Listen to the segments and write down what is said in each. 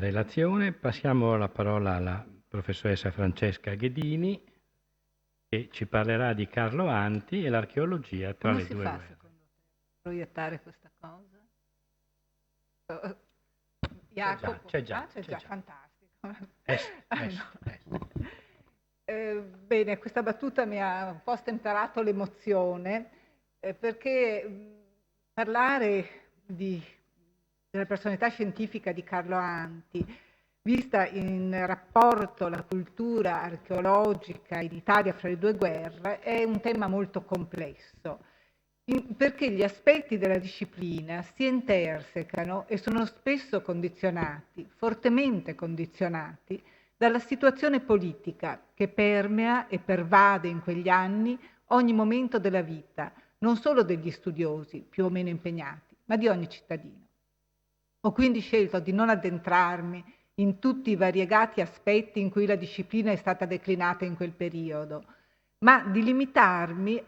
relazione. Passiamo la parola alla professoressa Francesca Ghedini, che ci parlerà di Carlo Anti e l'archeologia tra Come le si due fa guerre. secondo te a proiettare questa cosa? Jacopo? C'è già. C'è già, fantastico. Est. Bene, questa battuta mi ha un po' stemperato l'emozione, perché parlare della personalità scientifica di Carlo Anti, vista in rapporto alla cultura archeologica in Italia fra le due guerre, è un tema molto complesso, perché gli aspetti della disciplina si intersecano e sono spesso condizionati, fortemente condizionati, dalla situazione politica che permea e pervade in quegli anni ogni momento della vita, non solo degli studiosi più o meno impegnati, ma di ogni cittadino. Ho quindi scelto di non addentrarmi in tutti i variegati aspetti in cui la disciplina è stata declinata in quel periodo, ma di limitarmi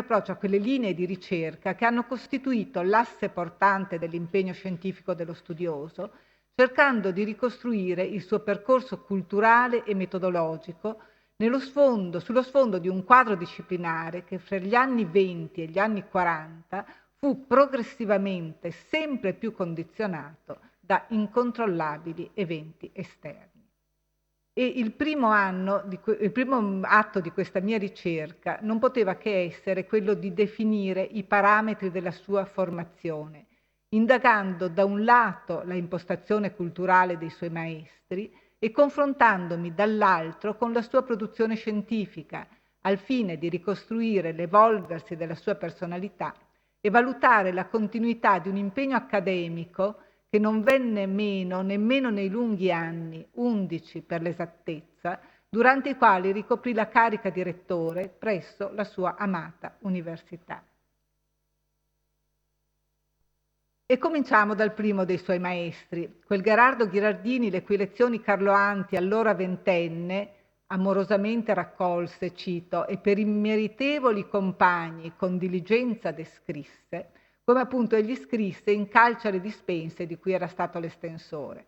proprio a quelle linee di ricerca che hanno costituito l'asse portante dell'impegno scientifico dello studioso, cercando di ricostruire il suo percorso culturale e metodologico sullo sfondo di un quadro disciplinare che fra gli anni 20 e gli anni 40 fu progressivamente sempre più condizionato da incontrollabili eventi esterni. E il primo atto di questa mia ricerca non poteva che essere quello di definire i parametri della sua formazione, indagando da un lato la impostazione culturale dei suoi maestri e confrontandomi dall'altro con la sua produzione scientifica, al fine di ricostruire l'evolversi della sua personalità e valutare la continuità di un impegno accademico che non venne meno nemmeno nei lunghi anni, 11 per l'esattezza, durante i quali ricoprì la carica di rettore presso la sua amata università. E cominciamo dal primo dei suoi maestri, quel Gherardo Ghirardini, le cui lezioni Carlo Anti, allora ventenne, amorosamente raccolse, cito, e per immeritevoli compagni con diligenza descrisse, come appunto egli scrisse in Calcia le dispense di cui era stato l'estensore.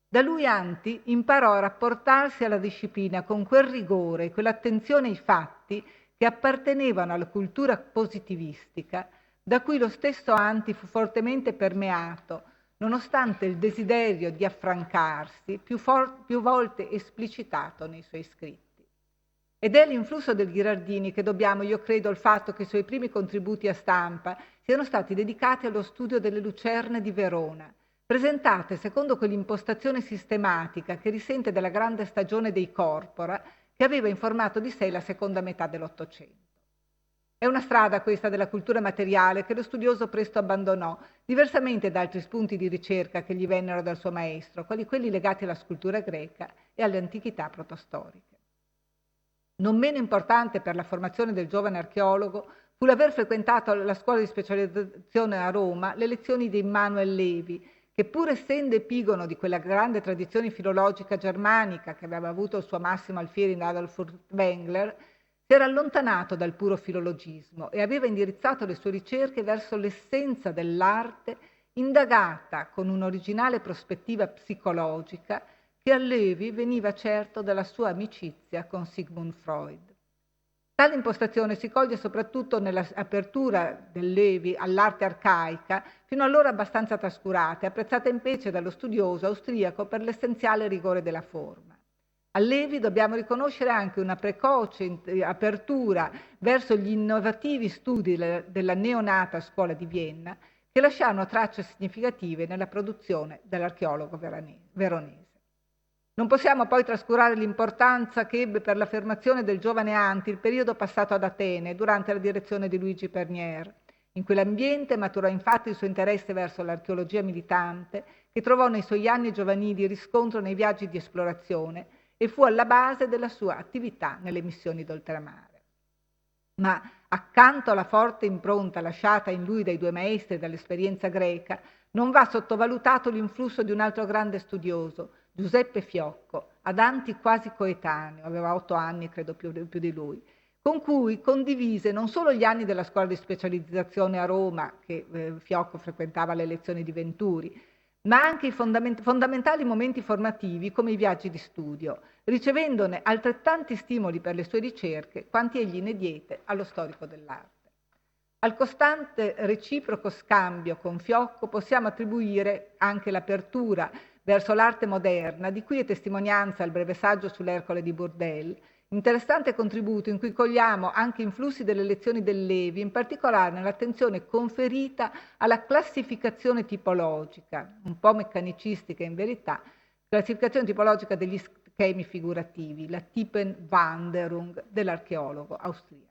Da lui Anti imparò a rapportarsi alla disciplina con quel rigore e quell'attenzione ai fatti che appartenevano alla cultura positivistica, da cui lo stesso Anti fu fortemente permeato, nonostante il desiderio di affrancarsi più volte esplicitato nei suoi scritti. Ed è l'influsso del Ghirardini che dobbiamo, io credo, al fatto che i suoi primi contributi a stampa siano stati dedicati allo studio delle lucerne di Verona, presentate secondo quell'impostazione sistematica che risente della grande stagione dei corpora che aveva informato di sé la seconda metà dell'Ottocento. È una strada questa della cultura materiale che lo studioso presto abbandonò, diversamente da altri spunti di ricerca che gli vennero dal suo maestro, quali quelli legati alla scultura greca e alle antichità protostoriche. Non meno importante per la formazione del giovane archeologo fu l'aver frequentato alla scuola di specializzazione a Roma le lezioni di Immanuel Levi, che pur essendo epigono di quella grande tradizione filologica germanica che aveva avuto il suo massimo alfiere in Adolf Furtwängler, si era allontanato dal puro filologismo e aveva indirizzato le sue ricerche verso l'essenza dell'arte indagata con un'originale prospettiva psicologica che a Levi veniva certo dalla sua amicizia con Sigmund Freud. Tale impostazione si coglie soprattutto nell'apertura del Levi all'arte arcaica, fino allora abbastanza trascurata e apprezzata invece dallo studioso austriaco per l'essenziale rigore della forma. A Levi dobbiamo riconoscere anche una precoce apertura verso gli innovativi studi della neonata scuola di Vienna, che lasciarono tracce significative nella produzione dell'archeologo veronese. Non possiamo poi trascurare l'importanza che ebbe per l'affermazione del giovane Anti il periodo passato ad Atene durante la direzione di Luigi Pernier. In quell'ambiente maturò infatti il suo interesse verso l'archeologia militante, che trovò nei suoi anni giovanili riscontro nei viaggi di esplorazione e fu alla base della sua attività nelle missioni d'oltremare. Ma accanto alla forte impronta lasciata in lui dai due maestri e dall'esperienza greca, non va sottovalutato l'influsso di un altro grande studioso, Giuseppe Fiocco, ad Anti quasi coetaneo, aveva 8 anni credo più di lui, con cui condivise non solo gli anni della scuola di specializzazione a Roma, che Fiocco frequentava le lezioni di Venturi, ma anche i fondamentali momenti formativi come i viaggi di studio, ricevendone altrettanti stimoli per le sue ricerche quanti egli ne diede allo storico dell'arte. Al costante reciproco scambio con Fiocco possiamo attribuire anche l'apertura verso l'arte moderna, di cui è testimonianza il breve saggio sull'Ercole di Bourdelle, interessante contributo in cui cogliamo anche influssi delle lezioni del Levi, in particolare nell'attenzione conferita alla classificazione tipologica, un po' meccanicistica in verità, classificazione tipologica degli schemi figurativi, la Typenwanderung dell'archeologo austriaco.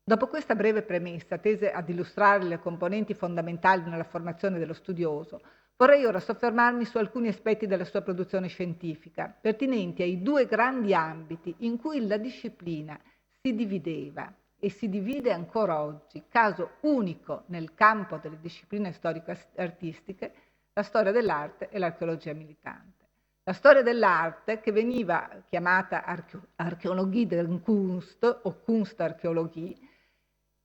Dopo questa breve premessa, tese ad illustrare le componenti fondamentali nella formazione dello studioso, vorrei ora soffermarmi su alcuni aspetti della sua produzione scientifica, pertinenti ai due grandi ambiti in cui la disciplina si divideva e si divide ancora oggi, caso unico nel campo delle discipline storico-artistiche, la storia dell'arte e l'archeologia militante. La storia dell'arte, che veniva chiamata Archäologie der Kunst o Kunstarchäologie,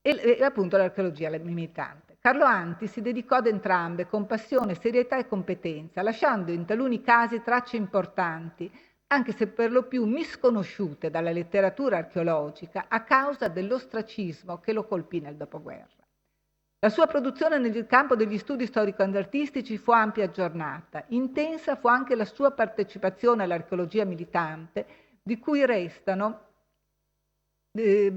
e appunto l'archeologia militante. Carlo Anti si dedicò ad entrambe con passione, serietà e competenza, lasciando in taluni casi tracce importanti, anche se per lo più misconosciute dalla letteratura archeologica a causa dell'ostracismo che lo colpì nel dopoguerra. La sua produzione nel campo degli studi storico-artistici fu ampia e aggiornata. Intensa fu anche la sua partecipazione all'archeologia militante, di cui restano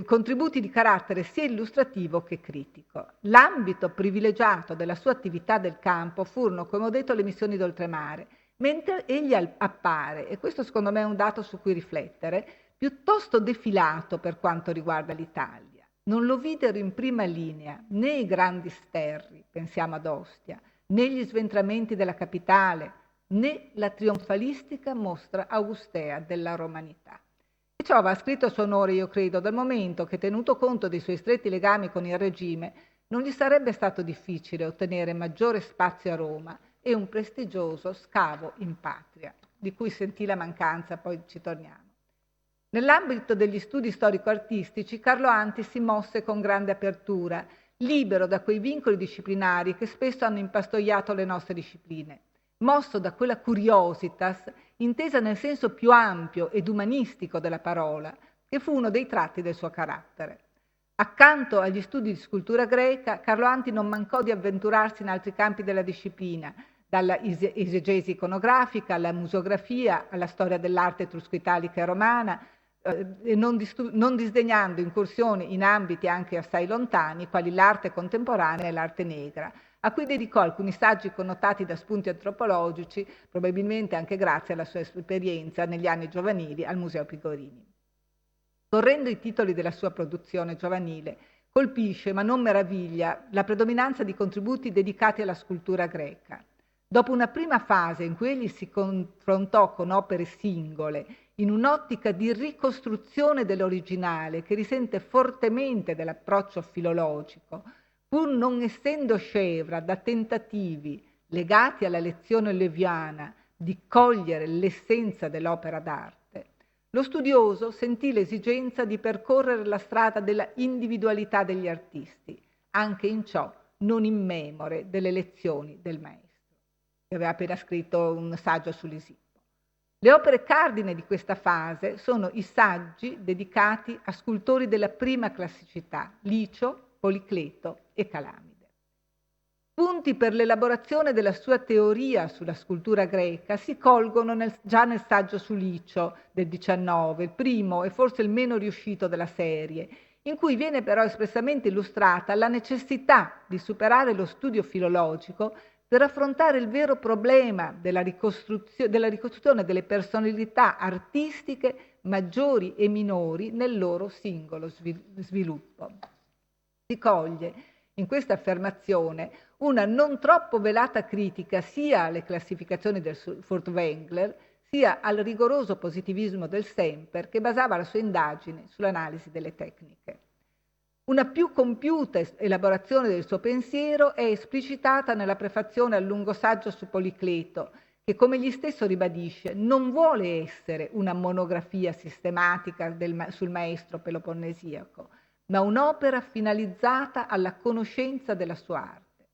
contributi di carattere sia illustrativo che critico. L'ambito privilegiato della sua attività del campo furono, come ho detto, le missioni d'oltremare, mentre egli appare, e questo secondo me è un dato su cui riflettere, piuttosto defilato per quanto riguarda l'Italia. Non lo videro in prima linea né i grandi sterri, pensiamo ad Ostia, né gli sventramenti della capitale, né la trionfalistica mostra augustea della romanità. E ciò va scritto a suo onore, io credo, dal momento che, tenuto conto dei suoi stretti legami con il regime, non gli sarebbe stato difficile ottenere maggiore spazio a Roma e un prestigioso scavo in patria, di cui sentì la mancanza, poi ci torniamo. Nell'ambito degli studi storico-artistici, Carlo Anti si mosse con grande apertura, libero da quei vincoli disciplinari che spesso hanno impastoiato le nostre discipline, mosso da quella curiositas intesa nel senso più ampio ed umanistico della parola, che fu uno dei tratti del suo carattere. Accanto agli studi di scultura greca, Carlo Anti non mancò di avventurarsi in altri campi della disciplina, dalla esegesi iconografica alla museografia, alla storia dell'arte etrusco-italica e romana, non disdegnando incursioni in ambiti anche assai lontani, quali l'arte contemporanea e l'arte negra, a cui dedicò alcuni saggi connotati da spunti antropologici, probabilmente anche grazie alla sua esperienza negli anni giovanili al Museo Pigorini. Correndo i titoli della sua produzione giovanile, colpisce, ma non meraviglia, la predominanza di contributi dedicati alla scultura greca. Dopo una prima fase in cui egli si confrontò con opere singole, in un'ottica di ricostruzione dell'originale che risente fortemente dell'approccio filologico, pur non essendo scevra da tentativi legati alla lezione leviana di cogliere l'essenza dell'opera d'arte, lo studioso sentì l'esigenza di percorrere la strada della individualità degli artisti, anche in ciò non immemore delle lezioni del maestro, che aveva appena scritto un saggio sull'Isippo. Le opere cardine di questa fase sono i saggi dedicati a scultori della prima classicità, Licio, Policleto e Calamide. Punti per l'elaborazione della sua teoria sulla scultura greca si colgono già nel saggio su Licio del 19, il primo e forse il meno riuscito della serie, in cui viene però espressamente illustrata la necessità di superare lo studio filologico per affrontare il vero problema della ricostruzione delle personalità artistiche maggiori e minori nel loro singolo sviluppo. Si coglie in questa affermazione una non troppo velata critica sia alle classificazioni del Furtwängler sia al rigoroso positivismo del Semper, che basava la sua indagine sull'analisi delle tecniche. Una più compiuta elaborazione del suo pensiero è esplicitata nella prefazione al lungo saggio su Policleto, che, come egli stesso ribadisce, non vuole essere una monografia sistematica sul maestro peloponnesiaco, ma un'opera finalizzata alla conoscenza della sua arte.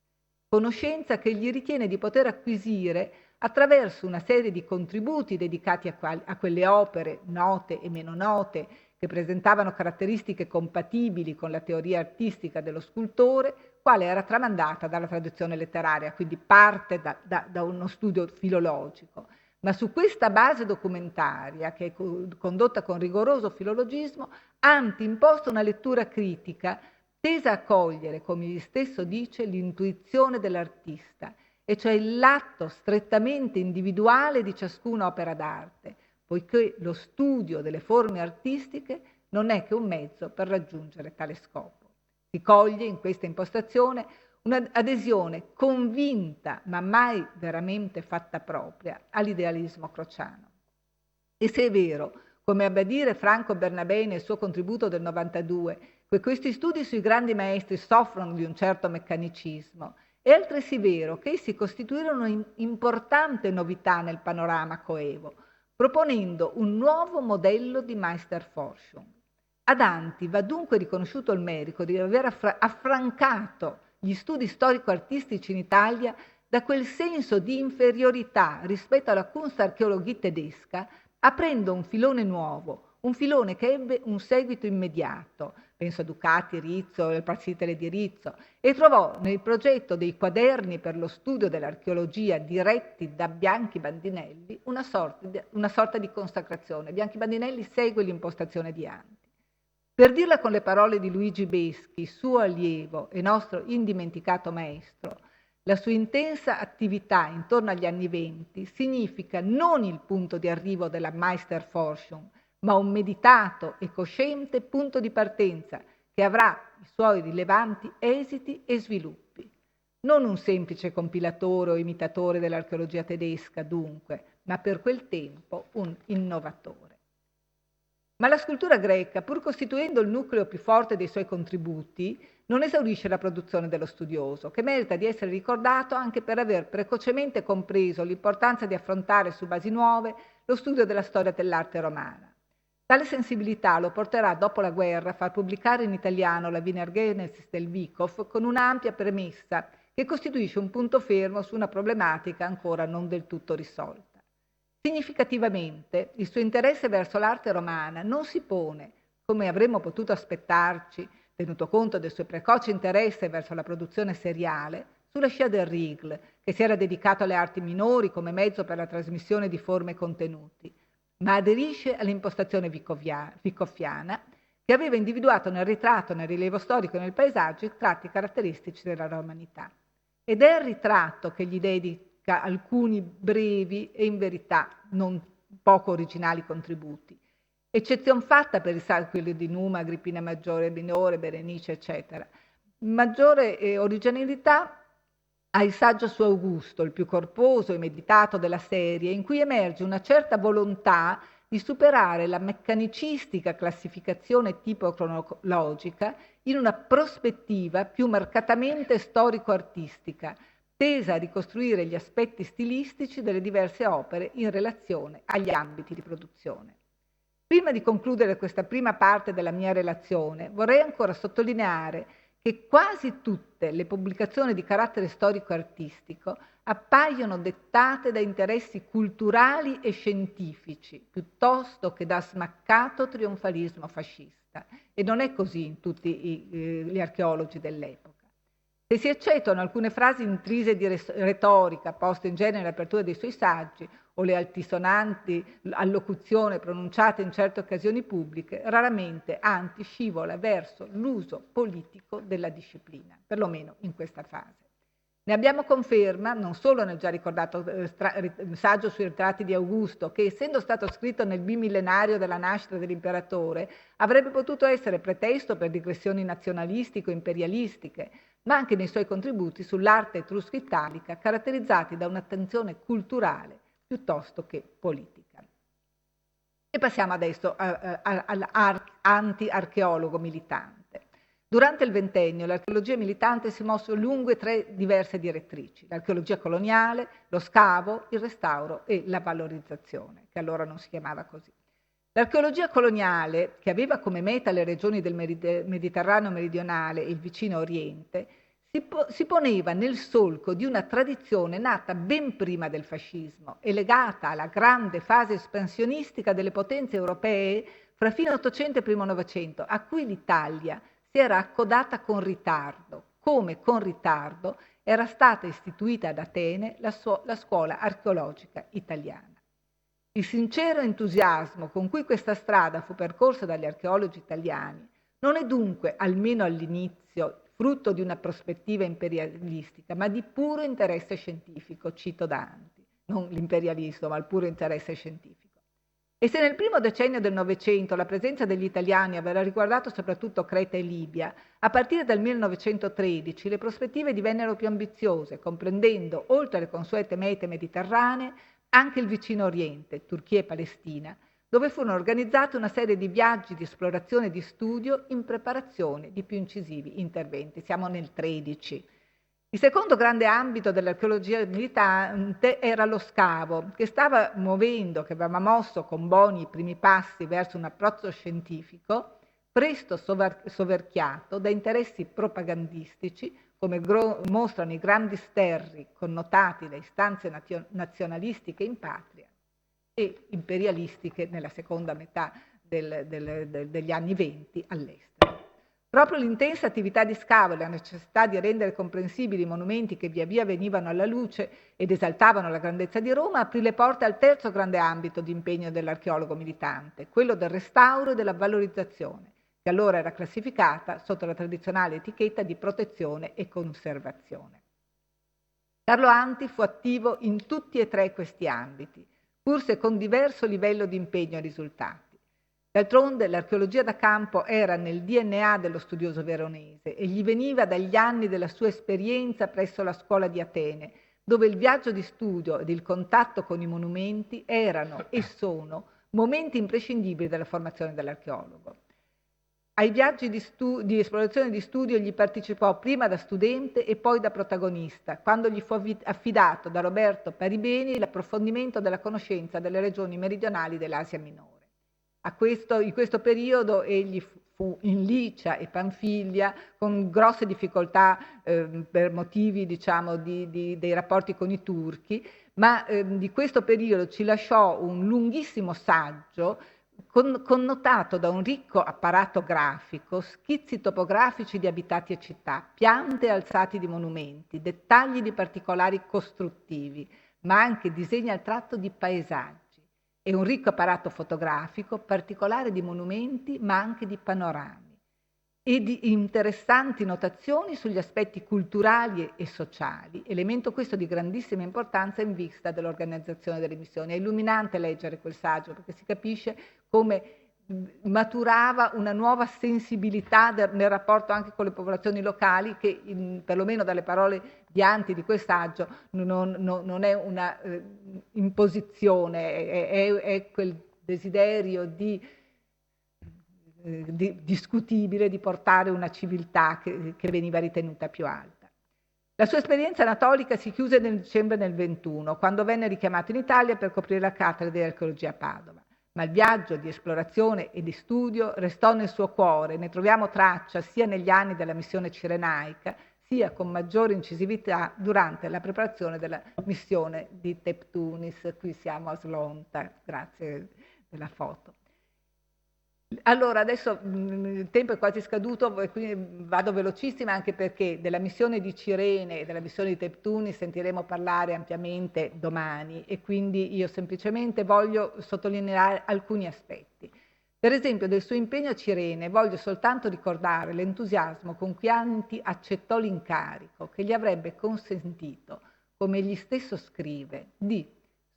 conoscenza che egli ritiene di poter acquisire attraverso una serie di contributi dedicati a quelle opere note e meno note che presentavano caratteristiche compatibili con la teoria artistica dello scultore, quale era tramandata dalla tradizione letteraria, quindi parte da uno studio filologico. Ma su questa base documentaria, che è condotta con rigoroso filologismo, Anti imposta una lettura critica tesa a cogliere, come egli stesso dice, l'intuizione dell'artista, e cioè l'atto strettamente individuale di ciascuna opera d'arte, poiché lo studio delle forme artistiche non è che un mezzo per raggiungere tale scopo. Si coglie in questa impostazione un'adesione convinta, ma mai veramente fatta propria, all'idealismo crociano. E se è vero, come ebbe a dire Franco Bernabei nel suo contributo del 92, che questi studi sui grandi maestri soffrono di un certo meccanicismo, è altresì vero che essi costituirono un'importante novità nel panorama coevo, proponendo un nuovo modello di Meisterforschung. A Danti va dunque riconosciuto il merito di aver affrancato gli studi storico-artistici in Italia da quel senso di inferiorità rispetto alla Kunstarchäologie tedesca, aprendo un filone nuovo, un filone che ebbe un seguito immediato, penso a Ducati, Rizzo, il Praxitele di Rizzo, e trovò nel progetto dei quaderni per lo studio dell'archeologia diretti da Bianchi Bandinelli una sorta di consacrazione. Bianchi Bandinelli segue l'impostazione di Anti. Per dirla con le parole di Luigi Beschi, suo allievo e nostro indimenticato maestro, la sua intensa attività intorno agli anni '20 significa non il punto di arrivo della Meisterforschung, ma un meditato e cosciente punto di partenza che avrà i suoi rilevanti esiti e sviluppi. Non un semplice compilatore o imitatore dell'archeologia tedesca, dunque, ma per quel tempo un innovatore. Ma la scultura greca, pur costituendo il nucleo più forte dei suoi contributi, non esaurisce la produzione dello studioso, che merita di essere ricordato anche per aver precocemente compreso l'importanza di affrontare su basi nuove lo studio della storia dell'arte romana. Tale sensibilità lo porterà dopo la guerra a far pubblicare in italiano la Wiener Genesis del Wyckoff con un'ampia premessa che costituisce un punto fermo su una problematica ancora non del tutto risolta. Significativamente, il suo interesse verso l'arte romana non si pone, come avremmo potuto aspettarci, tenuto conto del suo precoce interesse verso la produzione seriale, sulla scia del Riegl, che si era dedicato alle arti minori come mezzo per la trasmissione di forme e contenuti, ma aderisce all'impostazione vicoffiana che aveva individuato nel ritratto, nel rilievo storico e nel paesaggio i tratti caratteristici della romanità. Ed è il ritratto che gli dedica alcuni brevi e in verità non poco originali contributi. Eccezion fatta per quelli di Numa, Agrippina Maggiore, Minore, Berenice, eccetera. Maggiore originalità ha il saggio su Augusto, il più corposo e meditato della serie, in cui emerge una certa volontà di superare la meccanicistica classificazione tipo-cronologica in una prospettiva più marcatamente storico-artistica, tesa a ricostruire gli aspetti stilistici delle diverse opere in relazione agli ambiti di produzione. Prima di concludere questa prima parte della mia relazione, vorrei ancora sottolineare che quasi tutte le pubblicazioni di carattere storico-artistico appaiono dettate da interessi culturali e scientifici, piuttosto che da smaccato trionfalismo fascista. E non è così in tutti gli archeologi dell'epoca. Se si accettano alcune frasi intrise di retorica, poste in genere nell'apertura dei suoi saggi, o le altisonanti allocuzioni pronunciate in certe occasioni pubbliche, raramente Anti scivola verso l'uso politico della disciplina, perlomeno in questa fase. Ne abbiamo conferma non solo nel già ricordato saggio sui ritratti di Augusto, che essendo stato scritto nel bimillenario della nascita dell'imperatore, avrebbe potuto essere pretesto per digressioni nazionalistico-imperialistiche, ma anche nei suoi contributi sull'arte etrusco-italica, caratterizzati da un'attenzione culturale piuttosto che politica. E passiamo adesso all'anti-archeologo militante. Durante il ventennio l'archeologia militante si mosse lungo tre diverse direttrici: l'archeologia coloniale, lo scavo, il restauro e la valorizzazione, che allora non si chiamava così. L'archeologia coloniale, che aveva come meta le regioni del Mediterraneo meridionale e il vicino Oriente, si poneva nel solco di una tradizione nata ben prima del fascismo e legata alla grande fase espansionistica delle potenze europee fra fine Ottocento e primo Novecento, a cui l'Italia si era accodata con ritardo, come con ritardo era stata istituita ad Atene la scuola archeologica italiana. Il sincero entusiasmo con cui questa strada fu percorsa dagli archeologi italiani non è dunque, almeno all'inizio, frutto di una prospettiva imperialistica, ma di puro interesse scientifico, cito Dante, non l'imperialismo, ma il puro interesse scientifico. E se nel primo decennio del Novecento la presenza degli italiani aveva riguardato soprattutto Creta e Libia, a partire dal 1913 le prospettive divennero più ambiziose, comprendendo, oltre alle consuete mete mediterranee, anche il vicino Oriente, Turchia e Palestina, dove furono organizzate una serie di viaggi di esplorazione e di studio in preparazione di più incisivi interventi. Siamo nel 13. Il secondo grande ambito dell'archeologia militante era lo scavo, che stava muovendo, che aveva mosso con Boni i primi passi verso un approccio scientifico, presto soverchiato da interessi propagandistici, come mostrano i grandi sterri connotati da istanze nazionalistiche in patria e imperialistiche nella seconda metà degli anni '20 all'estero. Proprio l'intensa attività di scavo e la necessità di rendere comprensibili i monumenti che via via venivano alla luce ed esaltavano la grandezza di Roma aprì le porte al terzo grande ambito di impegno dell'archeologo militante, quello del restauro e della valorizzazione, che allora era classificata sotto la tradizionale etichetta di protezione e conservazione. Carlo Anti fu attivo in tutti e tre questi ambiti, pur se con diverso livello di impegno e risultati. D'altronde l'archeologia da campo era nel DNA dello studioso veronese e gli veniva dagli anni della sua esperienza presso la scuola di Atene, dove il viaggio di studio ed il contatto con i monumenti erano e sono momenti imprescindibili della formazione dell'archeologo. Ai viaggi di esplorazione e di studio gli partecipò prima da studente e poi da protagonista, quando gli fu affidato da Roberto Paribeni l'approfondimento della conoscenza delle regioni meridionali dell'Asia Minore. In questo periodo egli fu in Licia e Panfilia con grosse difficoltà per motivi diciamo, dei rapporti con i turchi, ma di questo periodo ci lasciò un lunghissimo saggio connotato da un ricco apparato grafico, schizzi topografici di abitati e città, piante e alzati di monumenti, dettagli di particolari costruttivi, ma anche disegni al tratto di paesaggi e un ricco apparato fotografico, particolare di monumenti, ma anche di panorami e di interessanti notazioni sugli aspetti culturali e sociali, elemento questo di grandissima importanza in vista dell'organizzazione delle missioni. È illuminante leggere quel saggio perché si capisce come maturava una nuova sensibilità nel rapporto anche con le popolazioni locali che perlomeno dalle parole di Anti di quel saggio non è una imposizione, è quel desiderio discutibile di portare una civiltà che veniva ritenuta più alta. La sua esperienza anatolica si chiuse nel dicembre del 21, quando venne richiamato in Italia per coprire la cattedra di archeologia a Padova. Ma il viaggio di esplorazione e di studio restò nel suo cuore, ne troviamo traccia sia negli anni della missione cirenaica, sia con maggiore incisività durante la preparazione della missione di Teptunis. Qui siamo a Slonta, grazie della foto. Allora, adesso il tempo è quasi scaduto, quindi vado velocissima anche perché della missione di Cirene e della missione di Teptuni sentiremo parlare ampiamente domani e quindi io semplicemente voglio sottolineare alcuni aspetti. Per esempio del suo impegno a Cirene voglio soltanto ricordare l'entusiasmo con cui Anti accettò l'incarico che gli avrebbe consentito, come egli stesso scrive, di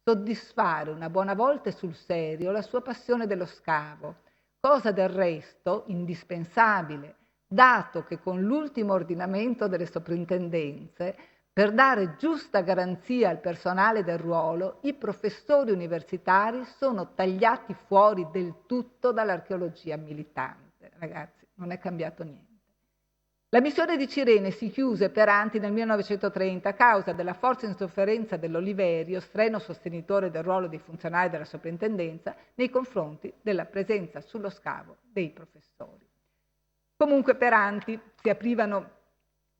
soddisfare una buona volta e sul serio la sua passione dello scavo, cosa del resto indispensabile, dato che con l'ultimo ordinamento delle soprintendenze, per dare giusta garanzia al personale del ruolo, i professori universitari sono tagliati fuori del tutto dall'archeologia militante. Ragazzi, non è cambiato niente. La missione di Cirene si chiuse per Anti nel 1930 a causa della forte insofferenza dell'Oliverio, streno sostenitore del ruolo dei funzionari della soprintendenza, nei confronti della presenza sullo scavo dei professori. Comunque per Anti si aprivano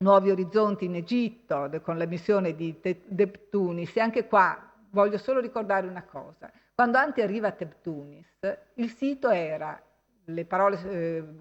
Nuovi orizzonti in Egitto, con la missione di Tebtunis. E anche qua voglio solo ricordare una cosa. Quando Anti arriva a Tebtunis, il sito era, le parole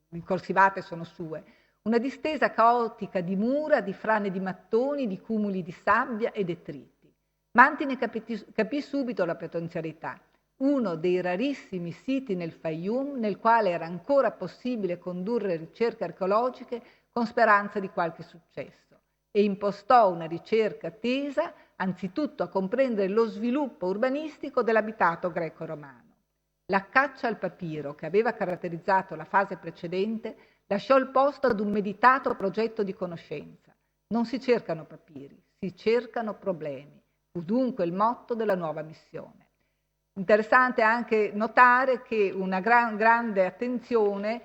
incorsivate sono sue, una distesa caotica di mura, di frane di mattoni, di cumuli di sabbia e detriti. Ma Anti ne capì subito la potenzialità. Uno dei rarissimi siti nel Fayum nel quale era ancora possibile condurre ricerche archeologiche con speranza di qualche successo, e impostò una ricerca tesa anzitutto a comprendere lo sviluppo urbanistico dell'abitato greco-romano. La caccia al papiro, che aveva caratterizzato la fase precedente, lasciò il posto ad un meditato progetto di conoscenza. Non si cercano papiri, si cercano problemi. Fu dunque il motto della nuova missione. Interessante anche notare che una grande attenzione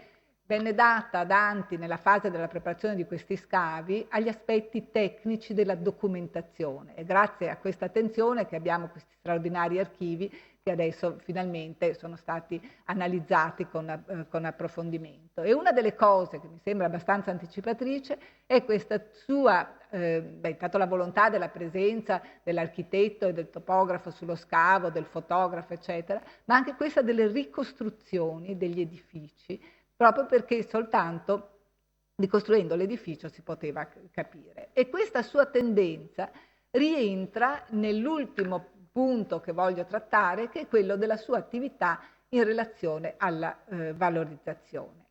venne data da Anti nella fase della preparazione di questi scavi agli aspetti tecnici della documentazione. È grazie a questa attenzione che abbiamo questi straordinari archivi che adesso finalmente sono stati analizzati con approfondimento. E una delle cose che mi sembra abbastanza anticipatrice è questa sua, intanto la volontà della presenza dell'architetto e del topografo sullo scavo, del fotografo, eccetera, ma anche questa delle ricostruzioni degli edifici, proprio perché soltanto ricostruendo l'edificio si poteva capire. E questa sua tendenza rientra nell'ultimo punto che voglio trattare, che è quello della sua attività in relazione alla valorizzazione.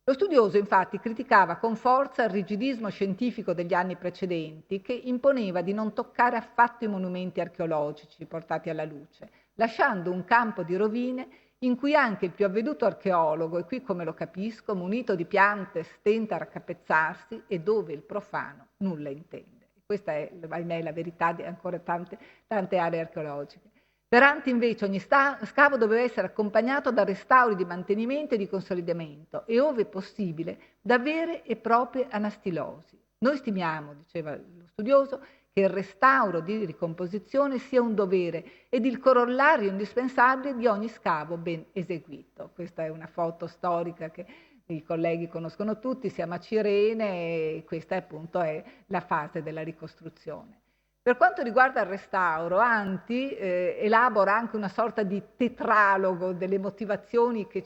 Lo studioso infatti criticava con forza il rigidismo scientifico degli anni precedenti, che imponeva di non toccare affatto i monumenti archeologici portati alla luce, lasciando un campo di rovine in cui anche il più avveduto archeologo, e qui come lo capisco, munito di piante stenta a raccapezzarsi, e dove il profano nulla intende. Questa è, ahimè, la verità di ancora tante aree archeologiche. Per Anti invece ogni scavo doveva essere accompagnato da restauri di mantenimento e di consolidamento e, ove possibile, da vere e proprie anastilosi. Noi stimiamo, diceva lo studioso, che il restauro di ricomposizione sia un dovere ed il corollario indispensabile di ogni scavo ben eseguito. Questa è una foto storica che i colleghi conoscono tutti, siamo a Cirene e questa appunto è la fase della ricostruzione. Per quanto riguarda il restauro, Anti elabora anche una sorta di tetralogo delle motivazioni che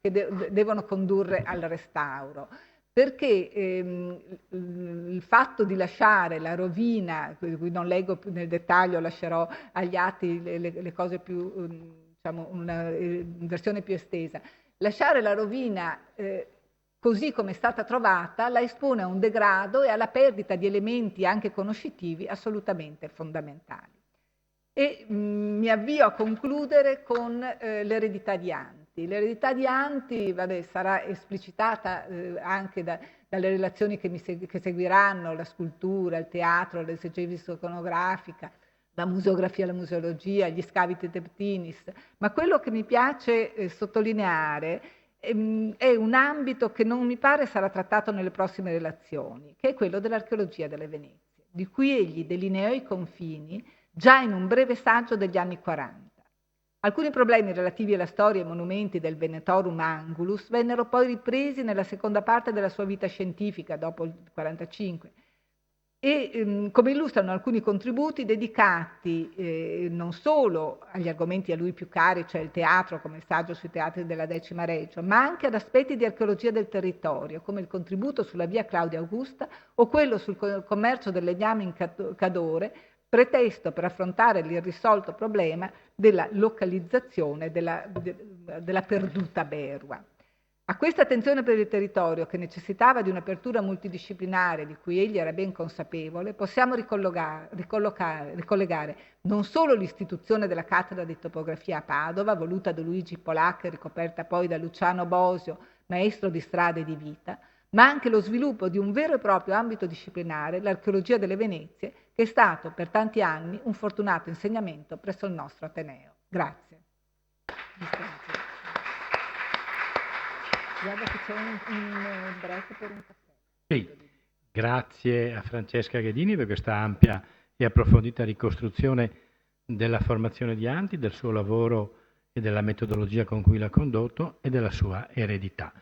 devono condurre al restauro, perché il fatto di lasciare la rovina, qui non leggo più nel dettaglio, lascerò agli atti le cose più, diciamo, una versione più estesa, lasciare la rovina così come è stata trovata, la espone a un degrado e alla perdita di elementi anche conoscitivi assolutamente fondamentali. E mi avvio a concludere con l'eredità di Anti. L'eredità di Anti sarà esplicitata anche dalle relazioni che seguiranno, la scultura, il teatro, l'esegesi iconografica, la museografia, la museologia, gli scavi tebtinis, ma quello che mi piace sottolineare è un ambito che non mi pare sarà trattato nelle prossime relazioni, che è quello dell'archeologia delle Venezie, di cui egli delineò i confini già in un breve saggio degli anni 40. Alcuni problemi relativi alla storia e ai monumenti del Venetorum Angulus vennero poi ripresi nella seconda parte della sua vita scientifica, dopo il 45, e come illustrano alcuni contributi dedicati non solo agli argomenti a lui più cari, cioè il teatro come il saggio sui teatri della Decima Reggio, ma anche ad aspetti di archeologia del territorio, come il contributo sulla via Claudia Augusta o quello sul commercio del legname in Cadore, pretesto per affrontare l'irrisolto problema della localizzazione della perduta berua. A questa attenzione per il territorio, che necessitava di un'apertura multidisciplinare di cui egli era ben consapevole, possiamo ricollegare non solo l'istituzione della cattedra di topografia a Padova, voluta da Luigi Polacca e ricoperta poi da Luciano Bosio, maestro di strade e di vita, ma anche lo sviluppo di un vero e proprio ambito disciplinare, l'archeologia delle Venezie, che è stato per tanti anni un fortunato insegnamento presso il nostro Ateneo. Grazie. Guarda che c'è un break per un caffè. Sì, grazie a Francesca Ghedini per questa ampia e approfondita ricostruzione della formazione di Anti, del suo lavoro e della metodologia con cui l'ha condotto e della sua eredità.